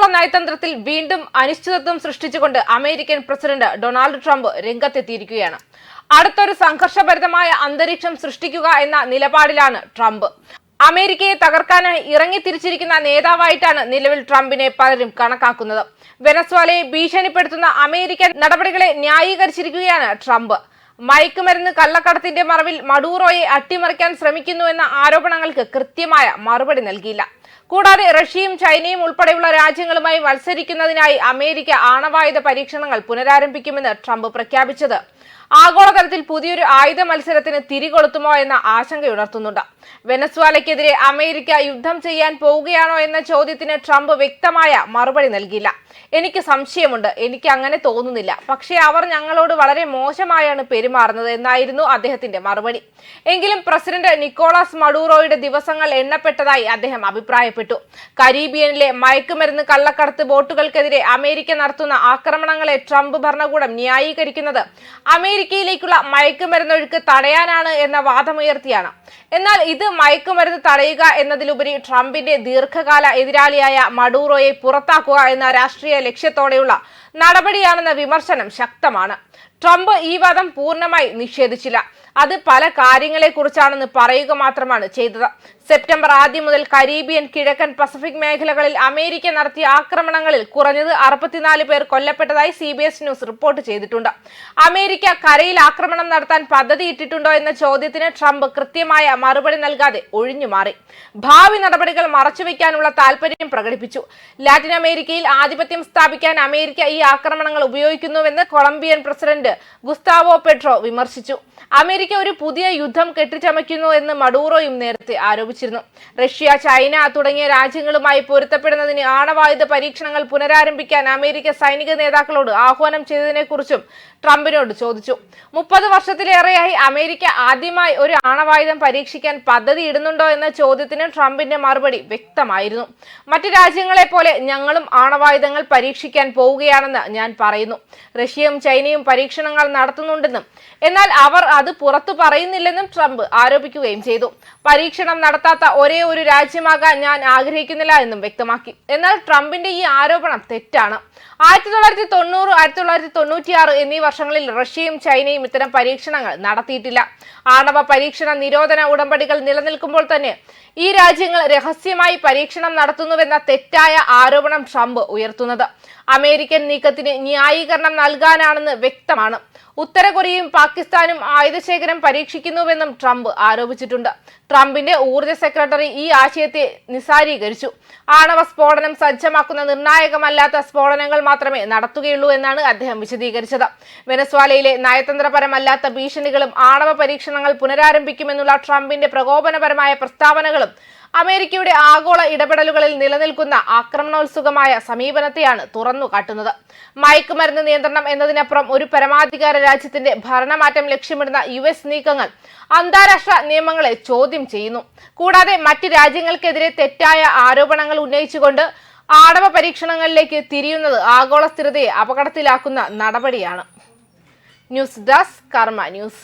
ആഗോള നയതന്ത്രത്തിൽ വീണ്ടും അനിശ്ചിതത്വം സൃഷ്ടിച്ചുകൊണ്ട് അമേരിക്കൻ പ്രസിഡന്റ് ഡൊണാൾഡ് ട്രംപ് രംഗത്തെത്തിയിരിക്കുകയാണ്. അടുത്തൊരു സംഘർഷഭരിതമായ അന്തരീക്ഷം സൃഷ്ടിക്കുക എന്ന നിലപാടിലാണ് ട്രംപ്. അമേരിക്കയെ തകർക്കാനായി ഇറങ്ങിത്തിരിച്ചിരിക്കുന്ന നേതാവായിട്ടാണ് നിലവിൽ ട്രംപിനെ പലരും കണക്കാക്കുന്നത്. വെനസ്വേലയെ ഭീഷണിപ്പെടുത്തുന്ന അമേരിക്കൻ നടപടികളെ ന്യായീകരിച്ചിരിക്കുകയാണ് ട്രംപ്. മയക്കുമരുന്ന് കള്ളക്കടത്തിന്റെ മറവിൽ മഡൂറോയെ അട്ടിമറിക്കാൻ ശ്രമിക്കുന്നുവെന്ന ആരോപണങ്ങൾക്ക് കൃത്യമായ മറുപടി നൽകിയില്ല. കൂടാതെ റഷ്യയും ചൈനയും ഉൾപ്പെടെയുള്ള രാജ്യങ്ങളുമായി മത്സരിക്കുന്നതിനായി അമേരിക്ക ആണവായുധ പരീക്ഷണങ്ങൾ പുനരാരംഭിക്കുമെന്ന് ട്രംപ് പ്രഖ്യാപിച്ചത് ആഗോളതലത്തിൽ പുതിയൊരു ആയുധ മത്സരത്തിന് തിരികൊളുത്തുമോ എന്ന ആശങ്കയുണർത്തുന്നുണ്ട്. വെനസ്വേലയ്ക്കെതിരെ അമേരിക്ക യുദ്ധം ചെയ്യാൻ പോവുകയാണോ എന്ന ചോദ്യത്തിന് ട്രംപ് വ്യക്തമായ മറുപടി നൽകിയില്ല. എനിക്ക് സംശയമുണ്ട്, എനിക്ക് അങ്ങനെ തോന്നുന്നില്ല, പക്ഷേ അവർ ഞങ്ങളോട് വളരെ മോശമായാണ് പെരുമാറുന്നത് എന്നായിരുന്നു അദ്ദേഹത്തിന്റെ മറുപടി. എങ്കിലും പ്രസിഡന്റ് നിക്കോളാസ് മഡൂറോയുടെ ദിവസങ്ങൾ എണ്ണപ്പെട്ടതായി അദ്ദേഹം അഭിപ്രായപ്പെട്ടു. കരീബിയനിലെ മയക്കുമരുന്ന് കള്ളക്കടത്ത് ബോട്ടുകൾക്കെതിരെ അമേരിക്ക നടത്തുന്ന ആക്രമണങ്ങളെ ട്രംപ് ഭരണകൂടം ന്യായീകരിക്കുന്നത് അമേരിക്കയിലേക്കുള്ള മയക്കുമരുന്നൊഴുക്ക് തടയാനാണ് എന്ന വാദമുയർത്തിയാണ്. എന്നാൽ ഇത് മയക്കുമരുന്ന് തടയുക എന്നതിലുപരി ട്രംപിന്റെ ദീർഘകാല എതിരാളിയായ മഡൂറോയെ പുറത്താക്കുക എന്ന രാഷ്ട്രീയ ലക്ഷ്യത്തോടെയുള്ള നടപടിയാണെന്ന വിമർശനം ശക്തമാണ്. ട്രംപ് ഈ വാദം പൂർണ്ണമായി നിഷേധിച്ചില്ല. അത് പല കാര്യങ്ങളെക്കുറിച്ചാണെന്ന് പറയുക മാത്രമാണ് ചെയ്തത്. സെപ്റ്റംബർ ആദ്യം മുതൽ കരീബിയൻ, കിഴക്കൻ പസഫിക് മേഖലകളിൽ അമേരിക്ക നടത്തിയ ആക്രമണങ്ങളിൽ കുറഞ്ഞത് 64 പേർ കൊല്ലപ്പെട്ടതായി CBS ന്യൂസ് റിപ്പോർട്ട് ചെയ്തിട്ടുണ്ട്. അമേരിക്ക കരയിൽ ആക്രമണം നടത്താൻ പദ്ധതിയിട്ടിട്ടുണ്ടോ എന്ന ചോദ്യത്തിന് ട്രംപ് കൃത്യമായ മറുപടി നൽകാതെ ഒഴിഞ്ഞുമാറി. ഭാവി നടപടികൾ മറച്ചുവെക്കാനുള്ള താൽപര്യം പ്രകടിപ്പിച്ചു. ലാറ്റിൻ അമേരിക്കയിൽ ആധിപത്യം സ്ഥാപിക്കാൻ അമേരിക്ക ഈ ആക്രമണങ്ങൾ ഉപയോഗിക്കുന്നുവെന്ന് കൊളംബിയൻ പ്രസിഡന്റ് ഗുസ്താവോ പെട്രോ വിമർശിച്ചു. അമേരിക്ക ഒരു പുതിയ യുദ്ധം കെട്ടിച്ചമയ്ക്കുന്നു എന്ന് മഡൂറോയും നേരത്തെ ആരോപിച്ചിരുന്നു. റഷ്യ, ചൈന തുടങ്ങിയ രാജ്യങ്ങളുമായി പൊരുത്തപ്പെടുന്നതിന് ആണവായുധ പരീക്ഷണങ്ങൾ പുനരാരംഭിക്കാൻ അമേരിക്ക സൈനിക നേതാക്കളോട് ആഹ്വാനം ചെയ്തതിനെക്കുറിച്ചും ട്രംപിനോട് ചോദിച്ചു. 30 വർഷത്തിലേറെയായി അമേരിക്ക ആദ്യമായി ഒരു ആണവായുധം പരീക്ഷിക്കാൻ പദ്ധതിയിടുന്നുണ്ടോ എന്ന ചോദ്യത്തിന് ട്രംപിന്റെ മറുപടി വ്യക്തമായിരുന്നു. മറ്റ് രാജ്യങ്ങളെ പോലെ ഞങ്ങളും ആണവായുധങ്ങൾ പരീക്ഷിക്കാൻ പോവുകയാണെന്ന് ഞാൻ പറയുന്നു. റഷ്യയും ചൈനയും പരീക്ഷണങ്ങൾ നടത്തുന്നുണ്ടെന്നും എന്നാൽ അവർ അത് പുറത്തു പറയുന്നില്ലെന്നും ട്രംപ് ആരോപിക്കുകയും ചെയ്തു. പരീക്ഷണം നടത്താത്ത ഒരേ ഒരു രാജ്യമാകാൻ ഞാൻ ആഗ്രഹിക്കുന്നില്ല എന്നും വ്യക്തമാക്കി. എന്നാൽ ട്രംപിന്റെ ഈ ആരോപണം തെറ്റാണ്. 1990, 1996 എന്നീ വർഷങ്ങളിൽ റഷ്യയും ചൈനയും ഇത്തരം പരീക്ഷണങ്ങൾ നടത്തിയിട്ടില്ല. ആണവ പരീക്ഷണ നിരോധന ഉടമ്പടികൾ നിലനിൽക്കുമ്പോൾ തന്നെ ഈ രാജ്യങ്ങൾ രഹസ്യമായി പരീക്ഷണം നടത്തുന്നുവെന്ന തെറ്റായ ആരോപണം ട്രംപ് ഉയർത്തുന്നത് അമേരിക്കൻ നീക്കത്തിന് ന്യായീകരണം നൽകാനാണെന്ന് വ്യക്തമാണ്. ഉത്തര കൊറിയയും പാകിസ്ഥാനും ആയുധശേഖരം പരീക്ഷിക്കുന്നുവെന്നും ട്രംപ് ആരോപിച്ചിട്ടുണ്ട്. ട്രംപിന്റെ ഊർജ്ജ സെക്രട്ടറി ഈ ആശയത്തെ നിസ്സാരീകരിച്ചു. ആണവ സ്ഫോടനം സജ്ജമാക്കുന്ന നിർണായകമല്ലാത്ത സ്ഫോടനങ്ങൾ മാത്രമേ നടത്തുകയുള്ളൂ എന്നാണ് അദ്ദേഹം വിശദീകരിച്ചത്. വെനസ്വേലയിലെ നയതന്ത്രപരമല്ലാത്ത ഭീഷണികളും ആണവ പരീക്ഷണങ്ങൾ പുനരാരംഭിക്കുമെന്നുള്ള ട്രംപിന്റെ പ്രകോപനപരമായ പ്രസ്താവനകളും അമേരിക്കയുടെ ആഗോള ഇടപെടലുകളിൽ നിലനിൽക്കുന്ന ആക്രമണോത്സുകമായ സമീപനത്തെയാണ് തുറന്നു കാട്ടുന്നത്. മയക്കുമരുന്ന് നിയന്ത്രണം എന്നതിനപ്പുറം ഒരു പരമാധികാര രാജ്യത്തിന്റെ ഭരണമാറ്റം ലക്ഷ്യമിടുന്ന US നീക്കങ്ങൾ അന്താരാഷ്ട്ര നിയമങ്ങളെ ചോദ്യം ചെയ്യുന്നു. കൂടാതെ മറ്റ് രാജ്യങ്ങൾക്കെതിരെ തെറ്റായ ആരോപണങ്ങൾ ഉന്നയിച്ചുകൊണ്ട് ആണവ പരീക്ഷണങ്ങളിലേക്ക് തിരിയുന്നത് ആഗോള സ്ഥിരതയെ അപകടത്തിലാക്കുന്ന നടപടിയാണ്. ന്യൂസ് ഡെസ്ക് കർമ്മ ന്യൂസ്.